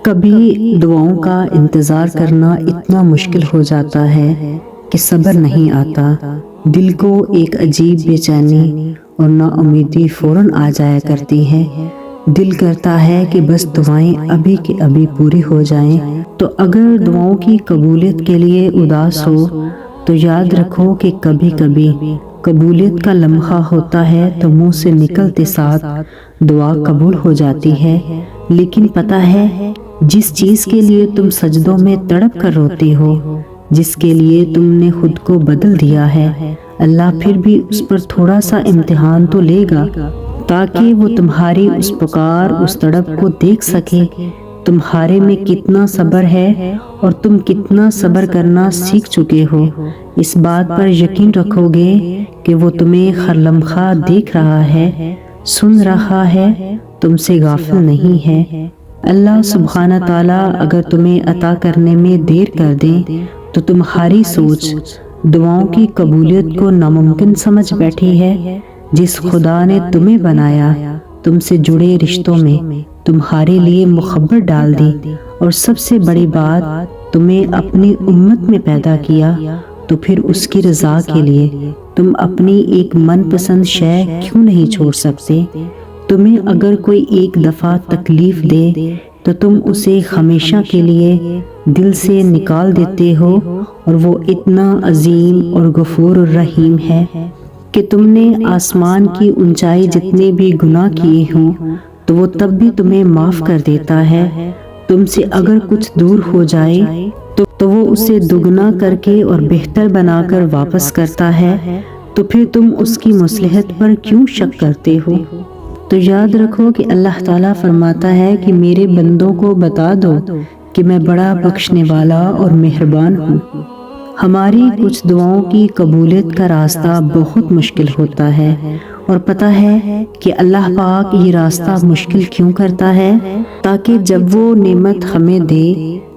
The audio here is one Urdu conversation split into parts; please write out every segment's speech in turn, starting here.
کبھی دعاؤں کا انتظار کرنا اتنا مشکل ہو جاتا ہے کہ صبر نہیں آتا، دل کو ایک عجیب بے چینی اور نا امیدی فوراً آ جایا کرتی ہے۔ دل کرتا ہے کہ بس دعائیں ابھی کے ابھی پوری ہو جائیں۔ تو اگر دعاؤں کی قبولیت کے لیے اداس ہو تو یاد رکھو کہ کبھی کبھی قبولیت کا لمحہ ہوتا ہے تو منہ سے نکلتے ساتھ دعا قبول ہو جاتی ہے، لیکن پتہ ہے جس چیز کے لیے تم سجدوں میں تڑپ کر روتے ہو، جس کے لیے تم نے خود کو بدل دیا ہے، اللہ پھر بھی اس پر تھوڑا سا امتحان تو لے گا تاکہ وہ تمہاری اس پکار، اس تڑپ کو دیکھ سکے تمہارے میں کتنا صبر ہے اور تم کتنا صبر کرنا سیکھ چکے ہو۔ اس بات پر یقین رکھو گے کہ وہ تمہیں ہر لمحہ دیکھ رہا ہے، سن رہا ہے، تم سے غافل نہیں ہے۔ اللہ سبحانہ تعالیٰ اگر تمہیں عطا کرنے میں دیر کر دیں تو تمہاری سوچ دعاؤں کی قبولیت کو ناممکن سمجھ بیٹھی ہے۔ جس خدا نے تمہیں بنایا، تم سے جڑے رشتوں میں تمہارے لیے محبت ڈال دی اور سب سے بڑی بات تمہیں اپنی امت میں پیدا کیا، تو پھر اس کی رضا کے لیے تم اپنی ایک من پسند شے کیوں نہیں چھوڑ سکتے؟ تمہیں اگر کوئی ایک دفعہ تکلیف دے تو تم اسے ہمیشہ کے لیے دل سے نکال دیتے ہو، اور وہ اتنا عظیم اور غفور الرحیم ہے کہ تم نے آسمان کی اونچائی جتنے بھی گناہ کیے ہوں تو وہ تب بھی تمہیں معاف کر دیتا ہے۔ تم سے اگر کچھ دور ہو جائے تو وہ اسے دگنا کر کے اور بہتر بنا کر واپس کرتا ہے، تو پھر تم اس کی مصلحت پر کیوں شک کرتے ہو؟ تو یاد رکھو کہ اللہ تعالیٰ فرماتا ہے کہ میرے بندوں کو بتا دو کہ میں بڑا بخشنے والا اور مہربان ہوں۔ ہماری کچھ دعاؤں کی قبولیت کا راستہ بہت مشکل ہوتا ہے، اور پتہ ہے کہ اللہ پاک یہ راستہ مشکل کیوں کرتا ہے؟ تاکہ جب وہ نعمت ہمیں دے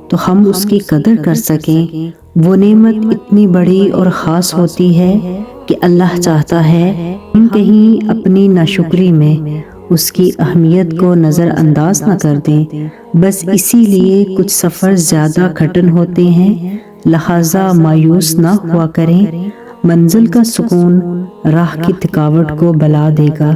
تو ہم اس کی قدر کر سکیں۔ وہ نعمت اتنی بڑی اور خاص ہوتی ہے کہ اللہ چاہتا ہے ہم کہیں اپنی ناشکری میں اس کی اہمیت کو نظر انداز نہ کر دیں۔ بس اسی لیے کچھ سفر زیادہ کٹھن ہوتے ہیں، لہٰذا مایوس نہ ہوا کریں۔ منزل کا سکون راہ کی تھکاوٹ کو بلا دے گا۔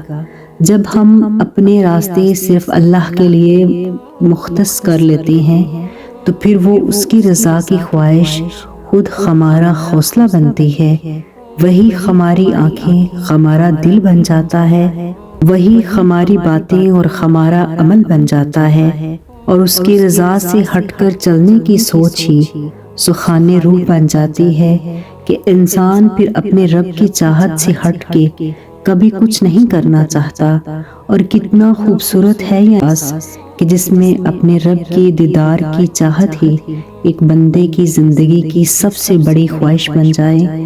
جب ہم اپنے راستے صرف اللہ کے لیے مختص کر لیتے ہیں تو پھر وہ اس کی رضا کی خواہش خود ہمارا حوصلہ بنتی ہے، وہی ہماری آنکھیں ہمارا دل بن جاتا ہے، وہی ہماری باتیں اور ہمارا عمل بن جاتا ہے، اور اس کی رضا سے ہٹ کر چلنے کی سوچ ہی سخان روح بن جاتی ہے کہ انسان پھر اپنے رب کی چاہت سے ہٹ کے کبھی کچھ نہیں کرنا چاہتا۔ اور کتنا خوبصورت ہے یہ احساس کہ جس میں اپنے رب کے دیدار کی چاہت ہی ایک بندے کی زندگی کی سب سے بڑی خواہش بن جائے۔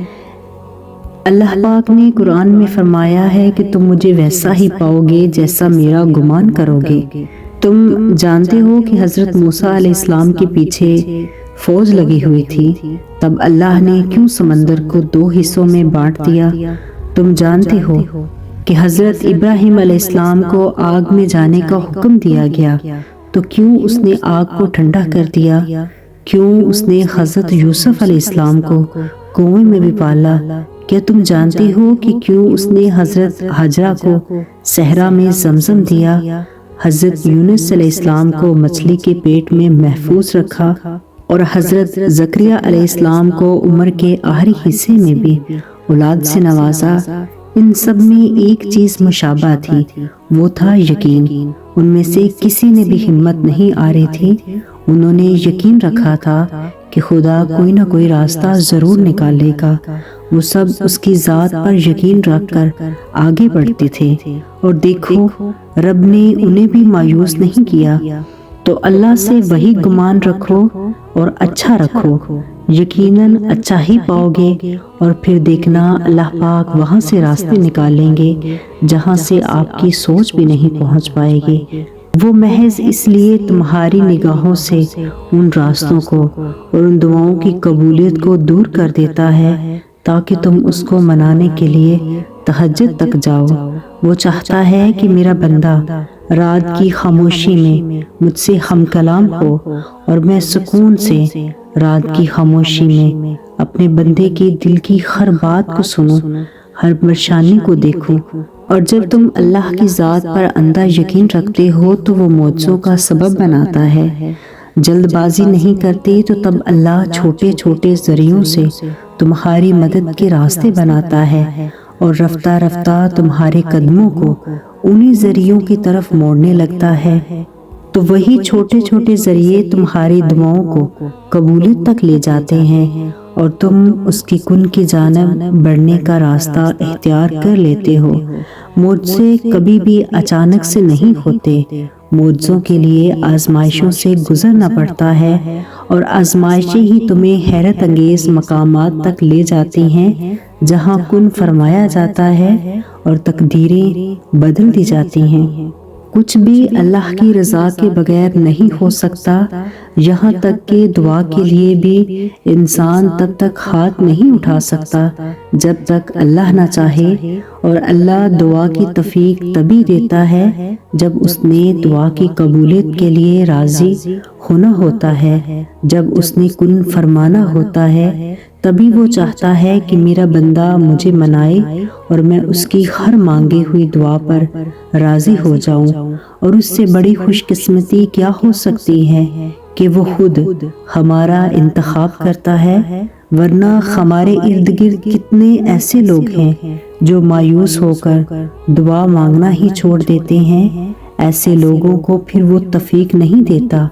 اللہ پاک نے قرآن میں فرمایا ہے کہ تم مجھے ویسا ہی پاؤ گے جیسا میرا گمان کرو گے۔ تم جانتے ہو کہ حضرت موسیٰ علیہ السلام کے پیچھے فوج لگی ہوئی تھی، تب اللہ نے کیوں سمندر کو 2 حصوں میں بانٹ دیا؟ تم جانتے ہو کہ حضرت ابراہیم علیہ السلام کو آگ میں جانے کا حکم دیا گیا، تو کیوں اس نے آگ کو ٹھنڈا کر دیا؟ کیوں اس نے حضرت یوسف علیہ السلام کو کنویں میں بھی پالا؟ کیا تم جانتے ہو کہ کیوں اس نے حضرت ہاجرہ کو صحرا میں زمزم دیا، حضرت یونس علیہ السلام کو مچھلی کے پیٹ میں محفوظ رکھا، اور حضرت زکریا علیہ السلام کو عمر کے آخری حصے میں بھی اولاد سے نوازا؟ ان سب میں ایک چیز مشابہ تھی، وہ تھا یقین۔ ان میں سے کسی نے بھی ہمت نہیں آ رہی تھی، انہوں نے یقین رکھا تھا کہ خدا کوئی نہ کوئی راستہ ضرور نکالے گا۔ وہ سب اس کی ذات پر یقین رکھ کر آگے بڑھتے تھے، اور دیکھو رب نے انہیں بھی مایوس نہیں کیا۔ تو اللہ سے وہی گمان رکھو اور اچھا رکھو، یقیناً اچھا ہی پاؤ گے، اور پھر دیکھنا اللہ پاک وہاں سے راستے نکالیں گے جہاں سے آپ کی سوچ بھی نہیں پہنچ پائے گی۔ وہ محض اس لیے تمہاری نگاہوں سے ان راستوں کو اور ان دعاؤں کی قبولیت کو دور کر دیتا ہے تاکہ تم اس کو منانے کے لیے تہجد تک جاؤ۔ وہ چاہتا ہے کہ میرا بندہ رات کی خاموشی میں مجھ سے ہم کلام ہو اور میں سکون سے رات کی خاموشی میں اپنے بندے کے دل کی ہر بات کو سنوں، ہر پریشانی کو دیکھوں۔ اور جب تم اللہ کی ذات پر اندھا یقین رکھتے ہو تو وہ معجزوں کا سبب بناتا ہے۔ جلد بازی نہیں کرتے تو تب اللہ چھوٹے چھوٹے ذریعوں سے تمہاری مدد کے راستے بناتا ہے اور رفتہ رفتہ تمہارے قدموں کو انہی ذریعوں کی طرف موڑنے لگتا ہے۔ تو وہی چھوٹے چھوٹے ذریعے تمہاری دعاؤں کو قبولیت تک لے جاتے ہیں اور تم اس کی کن کی جانب بڑھنے کا راستہ اختیار کر لیتے ہو۔ معجزے کبھی بھی اچانک سے نہیں ہوتے، معجزوں کے لیے آزمائشوں سے گزرنا پڑتا ہے اور آزمائشیں ہی تمہیں حیرت انگیز مقامات تک لے جاتی ہیں جہاں کن فرمایا جاتا ہے اور تقدیریں بدل دی جاتی ہیں۔ کچھ بھی اللہ کی رضا کے بغیر نہیں ہو سکتا، یہاں تک کہ دعا کے لیے بھی انسان تب تک ہاتھ نہیں اٹھا سکتا جب تک اللہ نہ چاہے، اور اللہ دعا کی توفیق تبھی دیتا ہے جب اس نے دعا کی قبولیت کے لیے راضی ہونا ہوتا ہے۔ جب اس نے کن فرمانا ہوتا ہے تبھی وہ چاہتا ہے کہ میرا بندہ مجھے منائے اور میں اس کی ہر مانگی ہوئی دعا پر راضی ہو جاؤں۔ اور اس سے بڑی خوش قسمتی کیا ہو سکتی ہے کہ وہ خود ہمارا انتخاب کرتا ہے، ورنہ ہمارے ارد گرد کتنے ایسے لوگ ہیں جو مایوس ہو کر دعا مانگنا ہی چھوڑ دیتے ہیں۔ ایسے لوگوں کو پھر وہ توفیق نہیں دیتا،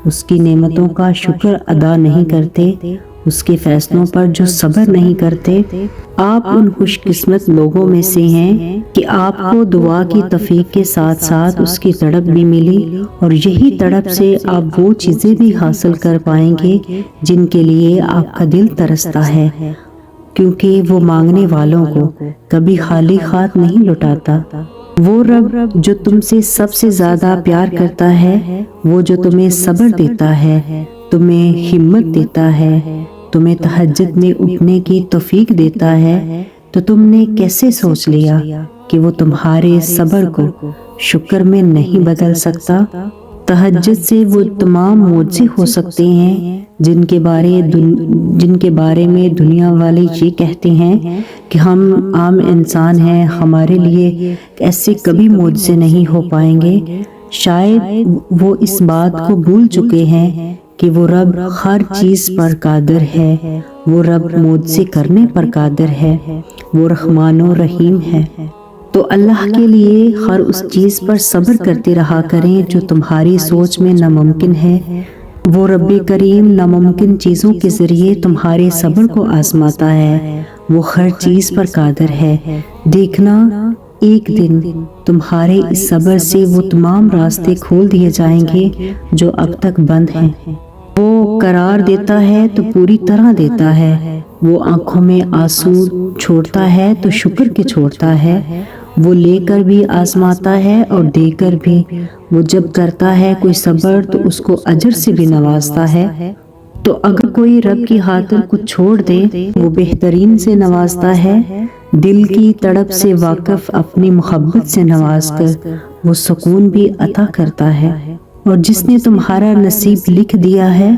اس کی نعمتوں کا شکر ادا نہیں کرتے، اس کے فیصلوں پر جو صبر نہیں کرتے۔ آپ ان خوش قسمت لوگوں میں سے ہیں کہ آپ کو دعا کی توفیق کے ساتھ ساتھ اس کی تڑپ بھی ملی، اور یہی تڑپ سے آپ وہ چیزیں بھی حاصل کر پائیں گے جن کے لیے آپ کا دل ترستا ہے، کیونکہ وہ مانگنے والوں کو کبھی خالی ہاتھ نہیں لوٹاتا۔ وہ رب جو تم سے سب سے زیادہ پیار کرتا ہے، وہ جو تمہیں صبر دیتا ہے، تمہیں ہمت دیتا ہے، تمہیں تہجد میں اٹھنے کی توفیق دیتا ہے، تو تم نے کیسے سوچ لیا کہ وہ تمہارے صبر کو شکر میں نہیں بدل سکتا؟ تہجد سے وہ تمام معجزے ہو سکتے ہیں جن کے بارے میں دنیا والے یہ کہتے ہیں کہ ہم عام انسان ہیں، ہمارے لیے ایسے کبھی معجزے نہیں ہو پائیں گے۔ شاید وہ اس بات کو بھول چکے ہیں کہ وہ رب ہر چیز پر قادر ہے، وہ رب معجزے کرنے پر قادر ہے، وہ رحمان و رحیم ہے۔ تو اللہ کے لیے ہر اس چیز پر صبر کرتے رہا کریں جو تمہاری سوچ میں ناممکن ہے۔ وہ رب کریم ناممکن چیزوں کے ذریعے تمہارے صبر کو آزماتا ہے، وہ ہر چیز پر قادر ہے۔ دیکھنا ایک دن تمہارے اس صبر سے وہ تمام راستے کھول دیے جائیں گے جو اب تک بند ہیں۔ وہ قرار دیتا ہے تو پوری طرح دیتا ہے، وہ آنکھوں میں آنسو چھوڑتا ہے تو شکر کے چھوڑتا ہے، وہ لے کر بھی آزماتا ہے اور دے کر بھی، وہ جب کرتا ہے کوئی صبر تو اس کو اجر سے بھی نوازتا ہے۔ تو اگر کوئی رب کی خاطر کچھ چھوڑ دے، وہ بہترین سے نوازتا ہے، دل کی تڑپ سے واقف اپنی محبت سے نواز کر وہ سکون بھی عطا کرتا ہے۔ اور جس نے تمہارا نصیب لکھ دیا ہے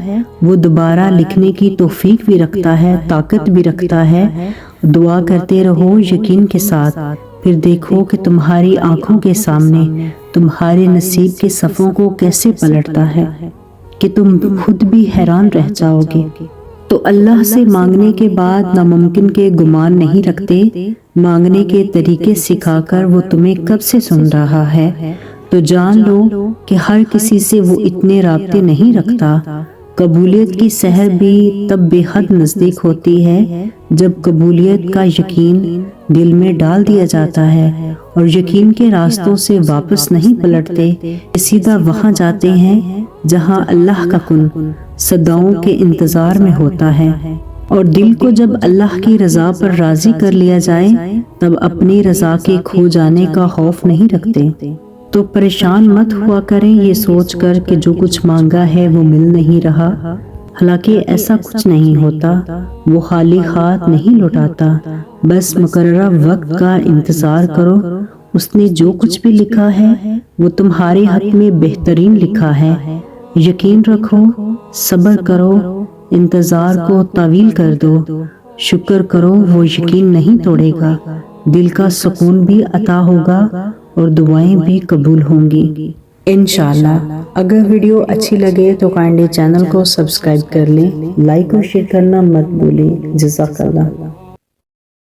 وہ دوبارہ لکھنے کی توفیق بھی رکھتا ہے، طاقت بھی رکھتا ہے۔ دعا کرتے رہو یقین کے ساتھ، پھر دیکھو کہ تمہاری آنکھوں کے سامنے تمہارے نصیب کے صفوں کو کیسے پلٹتا ہے کہ تم خود بھی حیران رہ جاؤ گے۔ تو اللہ سے مانگنے کے بعد ناممکن کے گمان نہیں رکھتے، مانگنے کے طریقے سکھا کر وہ تمہیں کب سے سن رہا ہے۔ تو جان لو کہ ہر کسی سے وہ اتنے رابطے نہیں رکھتا۔ قبولیت کی سحر بھی تب بے حد نزدیک ہوتی ہے جب قبولیت کا یقین دل میں ڈال دیا جاتا ہے اور یقین کے راستوں سے واپس نہیں پلٹتے، سیدھا وہاں جاتے ہیں جہاں اللہ کا کن صداؤں کے انتظار میں ہوتا ہے۔ اور دل کو جب اللہ کی رضا پر راضی کر لیا جائے تب اپنی رضا کے کھو جانے کا خوف نہیں رکھتے۔ تو پریشان مت ہوا کریں یہ سوچ کر کہ جو کچھ مانگا ہے وہ مل نہیں رہا، حالانکہ ایسا کچھ نہیں ہوتا، وہ خالی ہاتھ نہیں لوٹاتا۔ بس مقررہ وقت کا انتظار کرو، اس نے جو کچھ بھی لکھا ہے وہ تمہارے حق میں بہترین لکھا ہے۔ یقین رکھو، صبر کرو، انتظار کو طویل کر دو، شکر کرو، وہ یقین نہیں توڑے گا، دل کا سکون بھی عطا ہوگا اور دعائیں بھی قبول ہوں گی انشاءاللہ۔ اگر ویڈیو اچھی لگے تو کائنڈلی چینل کو سبسکرائب کر لیں، لائک اور شیئر کرنا مت بھولیں۔ جزاک اللہ۔